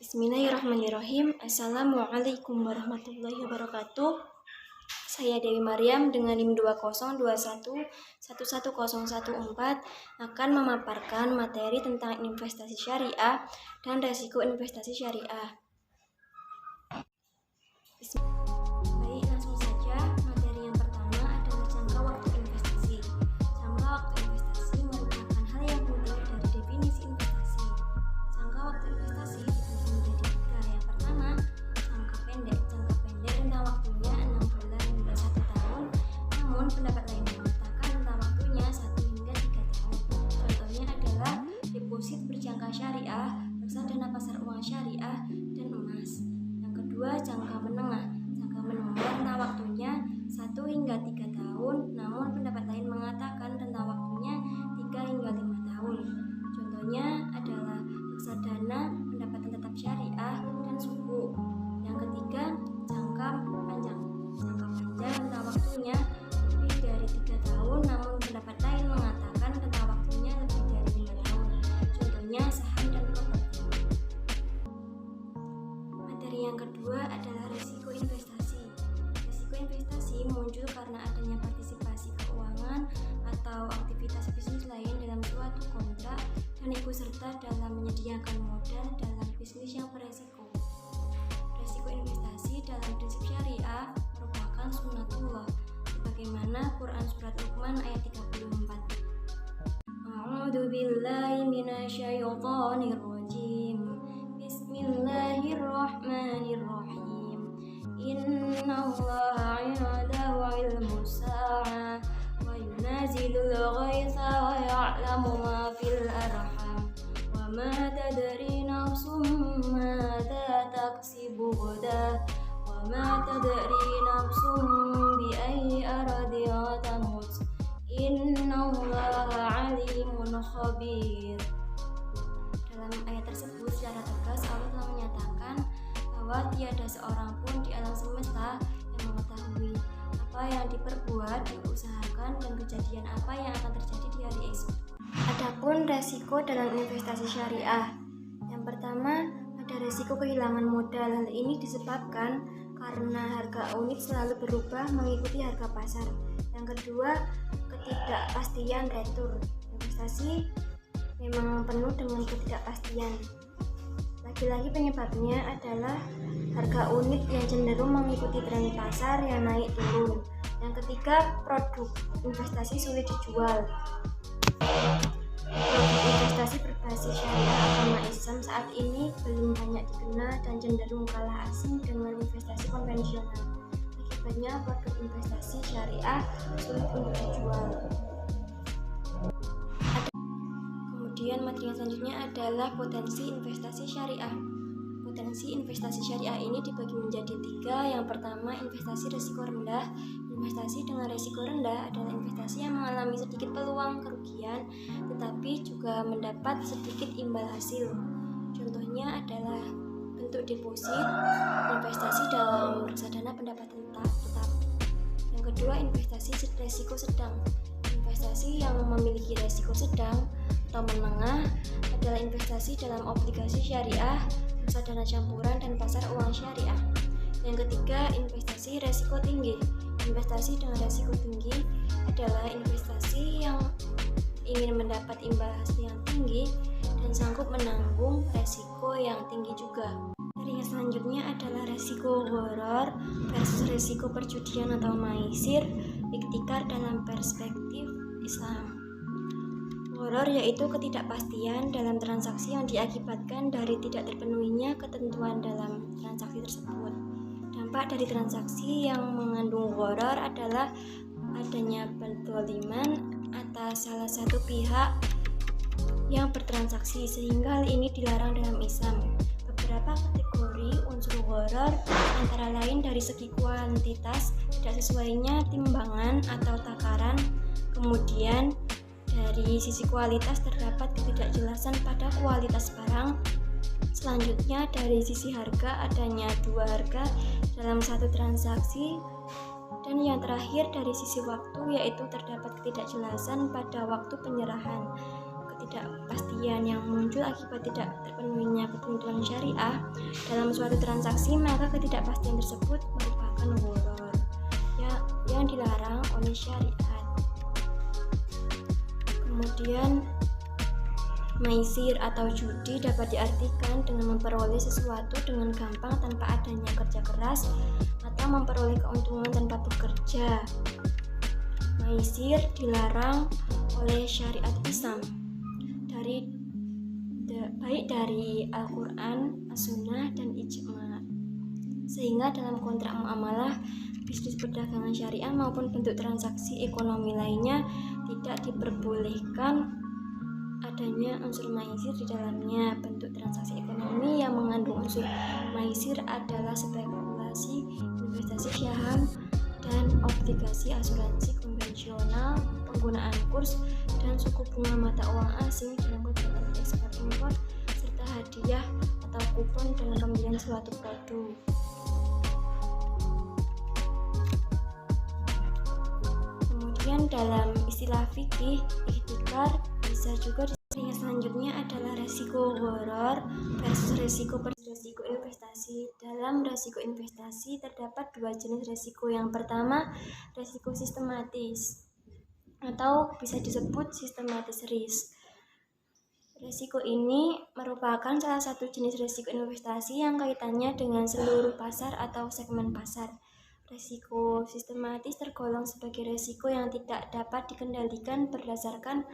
Bismillahirrahmanirrahim. Assalamualaikum warahmatullahi wabarakatuh. Saya Dewi Maryam dengan NIM 2021111014 akan memaparkan materi tentang investasi syariah dan resiko investasi syariah. Baik, langsung saja. Materi yang pertama adalah jangka waktu investasi. Jangka waktu investasi merupakan hal yang penting dari definisi investasi. Jangka waktu investasi dibagi menjadi tiga. Yang pertama, jangka pendek. Jangka pendek rentang waktunya 6 bulan hingga 1 tahun, namun pendapat lain mengatakan rentang waktunya 1 hingga 3 tahun. Contohnya adalah deposit berjangka syariah, reksadana pasar uang syariah, dan emas. Yang kedua, jangka menengah. Jangka menengah rentang waktunya 1 hingga 3 tahun, namun pendapat lain mengatakan rentang waktunya 3 hingga 5 tahun. Contohnya adalah reksadana, pendapatan tetap syariah, dan suku. Yang ketiga, jangka panjang. Jangka panjang rentang waktunya lebih dari 3 tahun, namun pendapat lain mengatakan rentang waktunya lebih dari 5 tahun. Contohnya saham dan properti. Materi yang kedua adalah resiko investasi. Resiko investasi muncul karena adanya partisipasi keuangan atau aktivitas bisnis lain dalam suatu kontrak dan ikut serta dalam menyediakan modal dalam bisnis yang beresiko. Resiko investasi dalam prinsip syariah merupakan sunnatullah, sebagaimana Quran Surat Luqman ayat 34. A'udzu billahi minasyaitonir rajim. Bismillahirrahmanirrahim. Innallaha 'indahu 'ilmus sa'ah wa yunazzilul ghaitsa wa ya'lamu ma fil arham wa ma tadri nafsum madza taksibu ghadan wa ma tadri nafsum bi ayyi ardin tamut. Innallaha 'alimun khabir. Dalam ayat tersebut secara tegas Allah telah menyatakan bahwa tiada seorang pun di alam semesta yang mengetahui apa yang diperbuat, diusahakan, dan kejadian apa yang akan terjadi di hari esok. Adapun resiko dalam investasi syariah. Yang pertama, ada resiko kehilangan modal. Hal ini disebabkan karena harga unit selalu berubah mengikuti harga pasar. Yang kedua, ketidakpastian return. Investasi memang penuh dengan ketidakpastian. Lagi-lagi penyebabnya adalah harga unit yang cenderung mengikuti tren pasar yang naik turun. Yang ketiga, produk investasi sulit dijual. Produk investasi berbasis syariah agama Islam saat ini belum banyak dikenal dan cenderung kalah asing dengan investasi konvensional. Akibatnya produk investasi syariah sulit untuk dijual. Kemudian materi yang selanjutnya adalah potensi investasi syariah. Potensi investasi syariah ini dibagi menjadi 3. Yang pertama, investasi risiko rendah. Investasi dengan risiko rendah adalah investasi yang mengalami sedikit peluang kerugian tetapi juga mendapat sedikit imbal hasil. Contohnya adalah bentuk deposit, investasi dalam reksadana pendapatan tetap. Yang kedua, investasi risiko sedang. Investasi yang memiliki risiko sedang atau menengah adalah investasi dalam obligasi syariah, reksadana campuran, dan pasar uang syariah. Yang ketiga, investasi risiko tinggi. Investasi dengan risiko tinggi adalah investasi yang ingin mendapat imbal hasil yang tinggi dan sanggup menanggung risiko yang tinggi juga. Materi yang selanjutnya adalah risiko gharar versus risiko perjudian atau maisir, iktikar dalam perspektif Islam. Gharar yaitu ketidakpastian dalam transaksi yang diakibatkan dari tidak terpenuhinya ketentuan dalam transaksi tersebut. Dampak dari transaksi yang mengandung gharar adalah adanya penzaliman atas salah satu pihak yang bertransaksi, sehingga hal ini dilarang dalam Islam. Beberapa kategori unsur gharar antara lain dari segi kuantitas tidak sesuainya timbangan atau takaran, kemudian dari sisi kualitas terdapat ketidakjelasan pada kualitas barang. Selanjutnya dari sisi harga adanya 2 harga dalam satu transaksi. Dan yang terakhir dari sisi waktu yaitu terdapat ketidakjelasan pada waktu penyerahan. ketidakpastian yang muncul akibat tidak terpenuhinya ketentuan syariah dalam suatu transaksi, maka ketidakpastian tersebut merupakan gharar yang dilarang oleh syariat. Kemudian maisir atau judi dapat diartikan dengan memperoleh sesuatu dengan gampang tanpa adanya kerja keras atau memperoleh keuntungan tanpa bekerja. Maisir dilarang oleh syariat Islam baik dari Al-Quran, As-Sunnah, dan Ijma'. Sehingga dalam kontrak muamalah, bisnis perdagangan syariah maupun bentuk transaksi ekonomi lainnya tidak diperbolehkan adanya unsur maisir di dalamnya. Bentuk transaksi ekonomi yang mengandung unsur maisir adalah spekulasi, investasi saham, dan obligasi asuransi konvensional, penggunaan kurs dan suku bunga mata uang asing dalam kegiatan ekspor impor, serta hadiah atau kupon dalam pembelian suatu produk. Kemudian dalam istilah fikih, ihtikar bisa juga yang selanjutnya adalah resiko gharar versus resiko investasi. Dalam resiko investasi terdapat dua jenis resiko. Yang pertama, resiko sistematis atau bisa disebut systematic risk. Resiko ini merupakan salah satu jenis resiko investasi yang kaitannya dengan seluruh pasar atau segmen pasar. Resiko sistematis tergolong sebagai resiko yang tidak dapat dikendalikan berdasarkan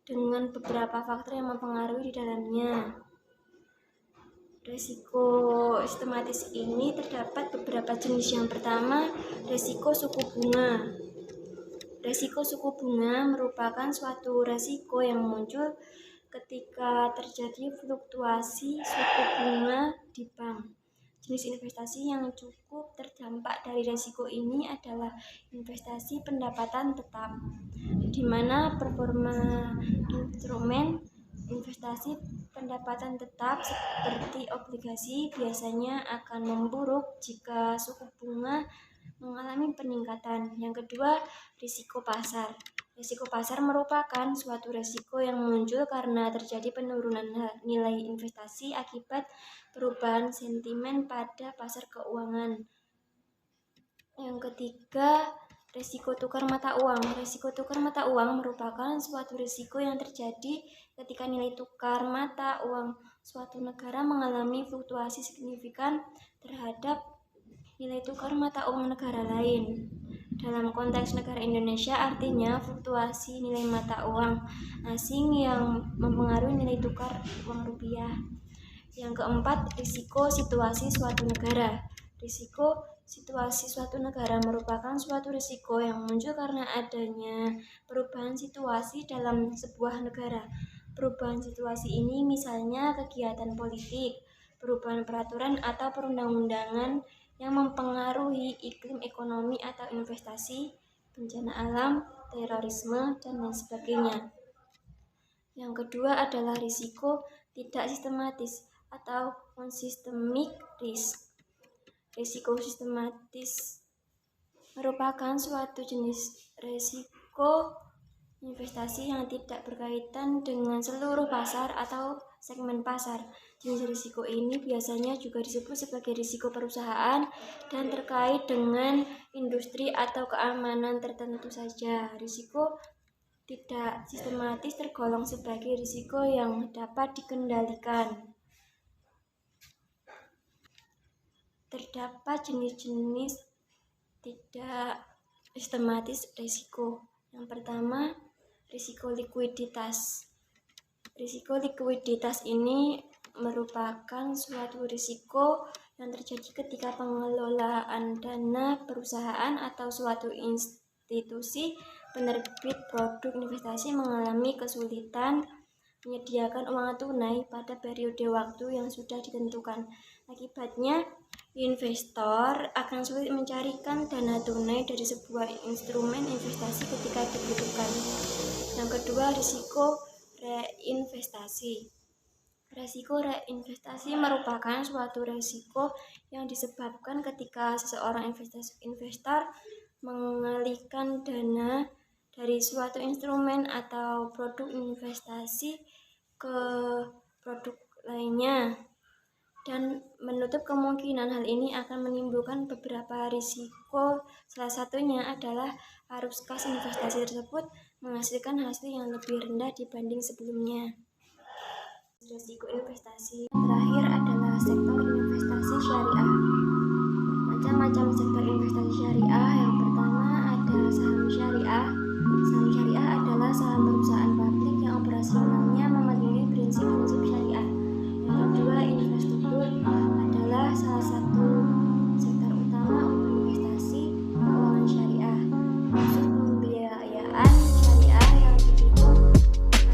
dengan beberapa faktor yang mempengaruhi di dalamnya. Resiko sistematis ini terdapat beberapa jenis. Yang pertama, resiko suku bunga. Resiko suku bunga merupakan suatu resiko yang muncul ketika terjadi fluktuasi suku bunga di bank. Jenis investasi yang cukup terdampak dari resiko ini adalah investasi pendapatan tetap, di mana performa instrumen investasi pendapatan tetap seperti obligasi biasanya akan memburuk jika suku bunga mengalami peningkatan. Yang kedua, risiko pasar. Risiko pasar merupakan suatu risiko yang muncul karena terjadi penurunan nilai investasi akibat perubahan sentimen pada pasar keuangan. Yang ketiga, risiko tukar mata uang. Risiko tukar mata uang merupakan suatu risiko yang terjadi ketika nilai tukar mata uang suatu negara mengalami fluktuasi signifikan terhadap nilai tukar mata uang negara lain. Dalam konteks negara Indonesia, artinya fluktuasi nilai mata uang asing yang mempengaruhi nilai tukar uang rupiah. Yang keempat, risiko situasi suatu negara. Risiko situasi suatu negara merupakan suatu risiko yang muncul karena adanya perubahan situasi dalam sebuah negara. Perubahan situasi ini misalnya kegiatan politik, perubahan peraturan atau perundang-undangan yang mempengaruhi iklim ekonomi atau investasi, bencana alam, terorisme, dan lain sebagainya. Yang kedua adalah risiko tidak sistematis atau non-systemic risk. Risiko sistematis merupakan suatu jenis risiko investasi yang tidak berkaitan dengan seluruh pasar atau segmen pasar. Jenis risiko ini biasanya juga disebut sebagai risiko perusahaan dan terkait dengan industri atau keamanan tertentu saja. Risiko tidak sistematis tergolong sebagai risiko yang dapat dikendalikan. Terdapat jenis-jenis tidak sistematis risiko. Yang pertama, risiko likuiditas. Risiko likuiditas ini merupakan suatu risiko yang terjadi ketika pengelolaan dana perusahaan atau suatu institusi penerbit produk investasi mengalami kesulitan menyediakan uang tunai pada periode waktu yang sudah ditentukan. Akibatnya, investor akan sulit mencarikan dana tunai dari sebuah instrumen investasi ketika dibutuhkan. Yang kedua, risiko reinvestasi. Risiko reinvestasi merupakan suatu risiko yang disebabkan ketika seseorang investor mengalihkan dana dari suatu instrumen atau produk investasi ke produk lainnya, dan menutup kemungkinan hal ini akan menimbulkan beberapa risiko. Salah satunya adalah arus kas investasi tersebut menghasilkan hasil yang lebih rendah dibanding sebelumnya. Risiko investasi terakhir adalah sektor investasi syariah. Macam-macam sektor investasi syariah. Yang pertama ada saham syariah. Saham syariah adalah saham perusahaan publik yang operasionalnya memenuhi prinsip-prinsip syariah. Yang kedua, infrastruktur adalah salah satu sektor utama untuk investasi keuangan syariah. Maksud pembiayaan syariah yang didukung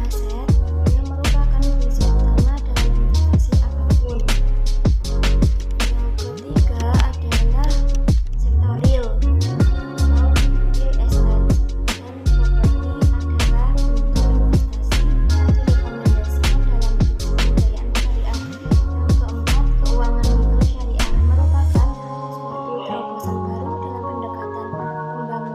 aset yang merupakan prinsip utama dalam investasi apapun. Yang ketiga adalah sektor real atau real estate, dan properti adalah bentuk investasi yang direkomendasikan dalam prinsip pembiayaan syariah. Yang keempat, keuangan mikro syariah merupakan suatu terobosan baru dalam pendekatan pembangunan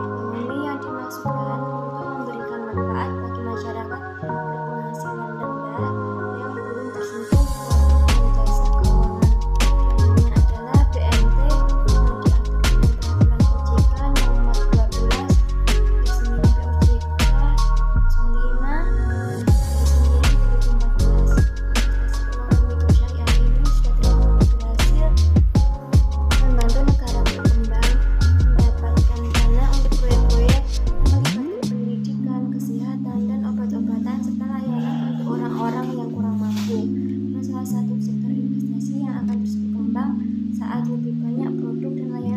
ekonomi yang dimaksudkan untuk memberikan manfaat bagi masyarakat berpenghasilan rendah yang belum tersentuh produk dan jasa keuangan. Contohnya adalah BMT yang diatur dengan peraturan OJK nomor 12 garis miring POJK 05 garis miring 2014. Investasi keuangan mikro syariah ini sudah terbukti berhasil membantu negara berkembang mendapatkan dana untuk proyek-proyek yang melibatkan pendidikan, kesehatan, dan obat-obatan serta layanan untuk orang-orang yang kurang mampu. Dan salah satu sektor investasi yang akan terus berkembang saat lebih banyak produk dan layanan